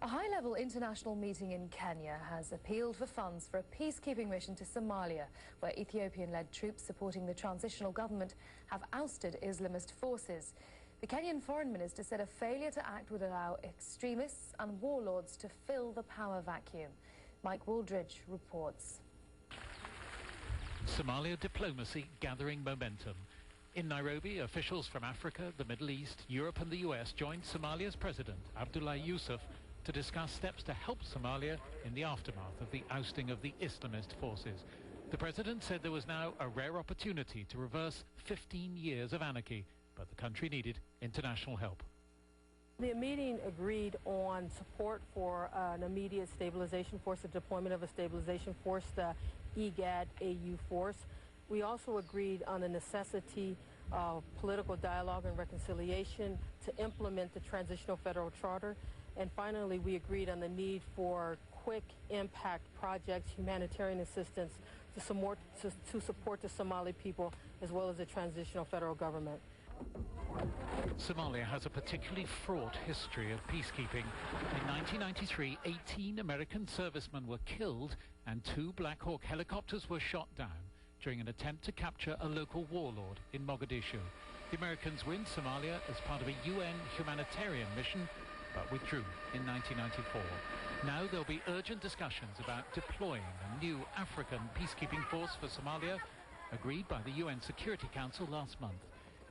A high-level international meeting in Kenya has appealed for funds for a peacekeeping mission to Somalia, where Ethiopian-led troops supporting the transitional government have ousted Islamist forces. The Kenyan foreign minister said a failure to act would allow extremists and warlords to fill the power vacuum. Mike Wooldridge reports. Somalia diplomacy gathering momentum. In Nairobi, officials from Africa, the Middle East, Europe and the US joined Somalia's president, Abdullahi Yusuf, to discuss steps to help Somalia in the aftermath of the ousting of the Islamist forces. The president said there was now a rare opportunity to reverse 15 years of anarchy, but the country needed international help. The meeting agreed on support for an immediate stabilization force, the deployment of a stabilization force, the IGAD-AU force. We also agreed on the necessity of political dialogue and reconciliation to implement the transitional federal charter. And finally, we agreed on the need for quick impact projects, humanitarian assistance to support the Somali people as well as the transitional federal government. Somalia has a particularly fraught history of peacekeeping. In 1993, 18 American servicemen were killed and 2 Black Hawk helicopters were shot down during an attempt to capture a local warlord in Mogadishu. The Americans were in Somalia as part of a UN humanitarian mission, but withdrew in 1994. Now there'll be urgent discussions about deploying a new African peacekeeping force for Somalia, agreed by the UN Security Council last month,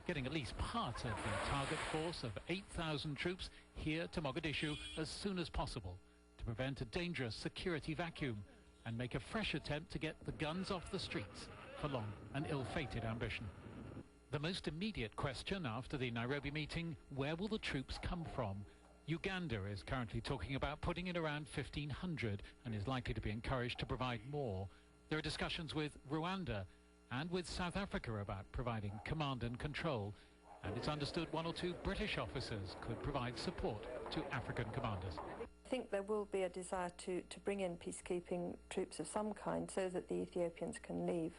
getting at least part of the target force of 8,000 troops here to Mogadishu as soon as possible to prevent a dangerous security vacuum and make a fresh attempt to get the guns off the streets for long and ill-fated ambition. The most immediate question after the Nairobi meeting: where will the troops come from? Uganda is currently talking about putting in around 1,500 and is likely to be encouraged to provide more. There are discussions with Rwanda and with South Africa about providing command and control, and it's understood 1 or 2 British officers could provide support to African commanders. I think there will be a desire to bring in peacekeeping troops of some kind so that the Ethiopians can leave.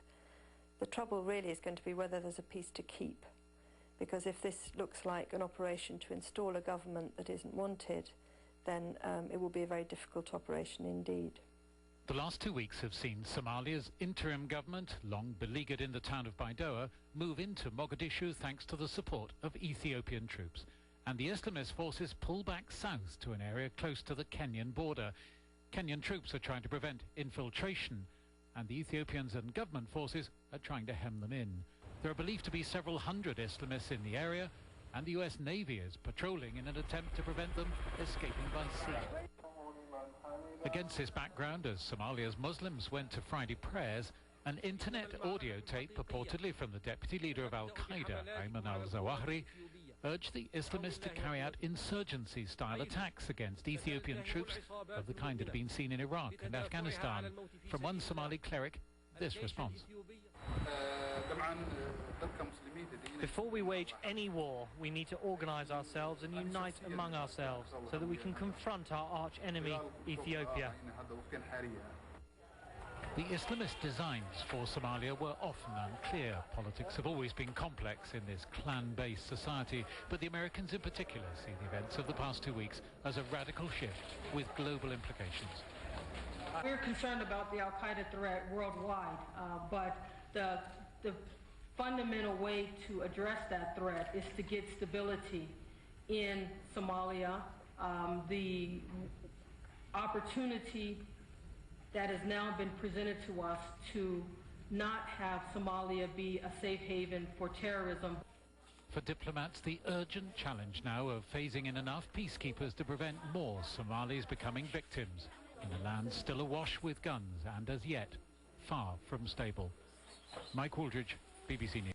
The trouble really is going to be whether there's a peace to keep, because if this looks like an operation to install a government that isn't wanted, then it will be a very difficult operation indeed. The last 2 weeks have seen Somalia's interim government, long beleaguered in the town of Baidoa, move into Mogadishu thanks to the support of Ethiopian troops. And the Islamist forces pull back south to an area close to the Kenyan border. Kenyan troops are trying to prevent infiltration, and the Ethiopians and government forces are trying to hem them in. There are believed to be several hundred Islamists in the area, and the US Navy is patrolling in an attempt to prevent them escaping by sea. Against this background, as Somalia's Muslims went to Friday prayers, an internet audio tape purportedly from the deputy leader of Al-Qaeda, Ayman al-Zawahiri, urged the Islamists to carry out insurgency-style attacks against Ethiopian troops of the kind that had been seen in Iraq and Afghanistan. From one Somali cleric, this response. Before we wage any war, we need to organize ourselves and unite among ourselves so that we can confront our arch-enemy, Ethiopia. The Islamist designs for Somalia were often unclear. Politics have always been complex in this clan-based society, but the Americans in particular see the events of the past 2 weeks as a radical shift with global implications. We're concerned about the Al-Qaeda threat worldwide, but the fundamental way to address that threat is to get stability in Somalia. The opportunity that has now been presented to us to not have Somalia be a safe haven for terrorism. For diplomats, the urgent challenge now of phasing in enough peacekeepers to prevent more Somalis becoming victims in a land still awash with guns and as yet far from stable. Mike Wooldridge, BBC News.